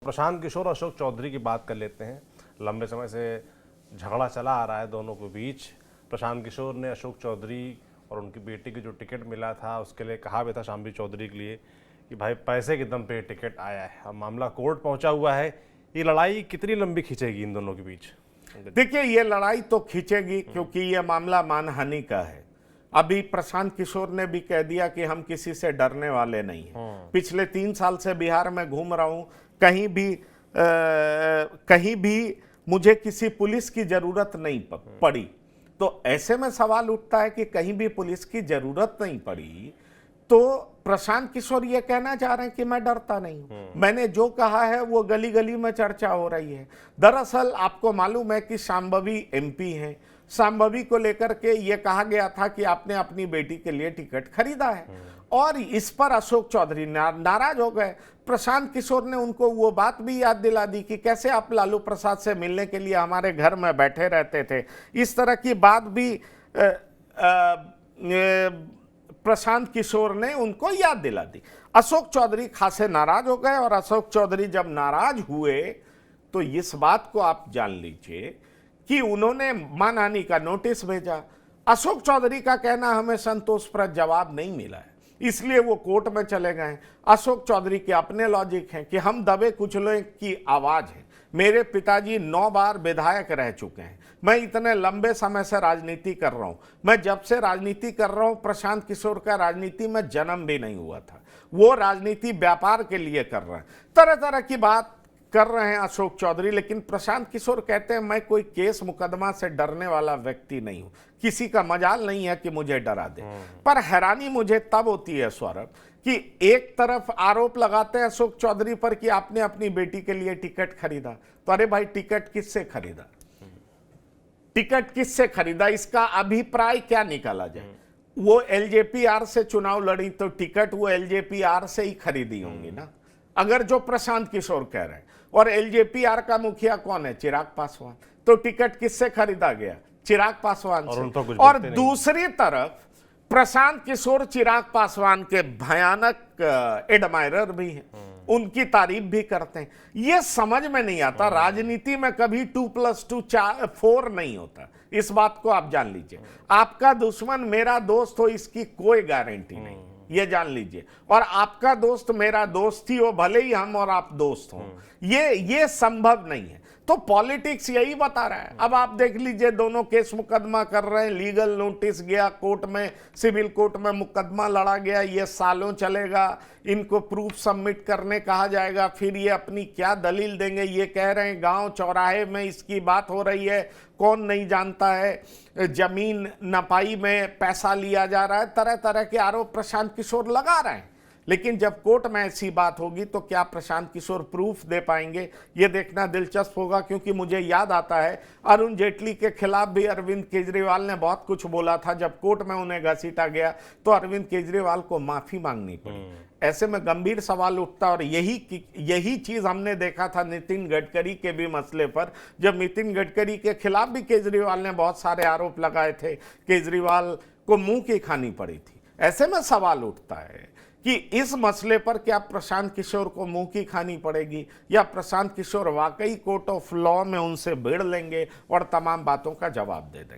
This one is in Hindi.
प्रशांत किशोर और अशोक चौधरी की बात कर लेते हैं। लंबे समय से झगड़ा चला आ रहा है दोनों के बीच। प्रशांत किशोर ने अशोक चौधरी और उनकी बेटी की जो टिकट मिला था उसके लिए कहा भी था शांभवी चौधरी के लिए कि भाई पैसे के दम पे टिकट आया है। अब मामला कोर्ट पहुंचा हुआ है। ये लड़ाई कितनी लंबी खींचेगी इन दोनों के बीच? देखिए, ये लड़ाई तो खींचेगी क्योंकि ये मामला मानहानि का है। अभी प्रशांत किशोर ने भी कह दिया कि हम किसी से डरने वाले नहीं हैं। पिछले 3 साल से बिहार में घूम रहा हूं, कहीं भी मुझे किसी पुलिस की जरूरत नहीं पड़ी। तो ऐसे में सवाल उठता है कि कहीं भी पुलिस की जरूरत नहीं पड़ी तो प्रशांत किशोर ये कहना चाह रहे हैं कि मैं डरता नहीं हूं। मैंने जो कहा है वो गली गली में चर्चा हो रही है। दरअसल आपको मालूम है कि शांभवी एमपी हैं। शांभवी को लेकर के ये कहा गया था कि आपने अपनी बेटी के लिए टिकट खरीदा है और इस पर अशोक चौधरी नाराज हो गए। प्रशांत किशोर ने उनको वो बात भी याद दिला दी कि कैसे आप लालू प्रसाद से मिलने के लिए हमारे घर में बैठे रहते थे। इस तरह की बात भी प्रशांत किशोर ने उनको याद दिला दी। अशोक चौधरी खासे नाराज हो गए और अशोक चौधरी जब नाराज हुए तो इस बात को आप जान लीजिए कि उन्होंने मानहानि का नोटिस भेजा। अशोक चौधरी का कहना हमें संतोषप्रद जवाब नहीं मिला है, इसलिए वो कोर्ट में चले गए। अशोक चौधरी के अपने लॉजिक हैं कि हम दबे कुचले की आवाज है। मेरे पिताजी 9 बार विधायक रह चुके हैं। मैं इतने लंबे समय से राजनीति कर रहा हूं। मैं जब से राजनीति कर रहा हूं, प्रशांत किशोर का राजनीति में जन्म भी नहीं हुआ था। वो राजनीति व्यापार के लिए कर रहे हैं। तरह तरह की बात कर रहे हैं अशोक चौधरी, लेकिन प्रशांत किशोर कहते हैं मैं कोई केस मुकदमा से डरने वाला व्यक्ति नहीं हूं। किसी का मजाल नहीं है कि मुझे डरा दे। पर हैरानी मुझे तब होती है सौरभ कि एक तरफ आरोप लगाते हैं अशोक चौधरी पर कि आपने अपनी बेटी के लिए टिकट खरीदा। तो अरे भाई, टिकट किससे खरीदा? टिकट किससे खरीदा, इसका अभिप्राय क्या निकाला जाए? वो एलजेपीआर से चुनाव लड़ी तो टिकट वो एलजेपीआर से ही खरीदी होंगी ना, अगर जो प्रशांत किशोर कह रहे हैं। और एलजेपीआर का मुखिया कौन है? चिराग पासवान। तो टिकट किससे खरीदा गया? चिराग पासवान से। और दूसरी तरफ प्रशांत किशोर चिराग पासवान के भयानक एडमायरर भी हैं, उनकी तारीफ भी करते हैं। यह समझ में नहीं आता, राजनीति में कभी 2+2 4 नहीं होता। इस बात को आप जान लीजिए। आपका दुश्मन मेरा दोस्त हो इसकी कोई गारंटी नहीं, ये जान लीजिए। और आपका दोस्त मेरा दोस्त ही हो, भले ही हम और आप दोस्त हों, ये संभव नहीं है। तो पॉलिटिक्स यही बता रहा है। अब आप देख लीजिए, दोनों केस मुकदमा कर रहे हैं, लीगल नोटिस गया कोर्ट में, सिविल कोर्ट में मुकदमा लड़ा गया, ये सालों चलेगा। इनको प्रूफ सबमिट करने कहा जाएगा, फिर ये अपनी क्या दलील देंगे। ये कह रहे हैं गांव चौराहे में इसकी बात हो रही है, कौन नहीं जानता है, जमीन नपाई में पैसा लिया जा रहा है। तरह तरह के आरोप प्रशांत किशोर लगा रहे हैं। लेकिन जब कोर्ट में ऐसी बात होगी तो क्या प्रशांत किशोर प्रूफ दे पाएंगे, ये देखना दिलचस्प होगा। क्योंकि मुझे याद आता है अरुण जेटली के खिलाफ भी अरविंद केजरीवाल ने बहुत कुछ बोला था। जब कोर्ट में उन्हें घसीटा गया तो अरविंद केजरीवाल को माफी मांगनी पड़ी। ऐसे में गंभीर सवाल उठता है। और यही चीज हमने देखा था नितिन गडकरी के भी मसले पर, जब नितिन गडकरी के खिलाफ भी केजरीवाल ने बहुत सारे आरोप लगाए थे, केजरीवाल को मुंह की खानी पड़ी थी। ऐसे में सवाल उठता है कि इस मसले पर क्या प्रशांत किशोर को मुंह की खानी पड़ेगी या प्रशांत किशोर वाकई कोर्ट ऑफ लॉ में उनसे भिड़ लेंगे और तमाम बातों का जवाब दे देंगे।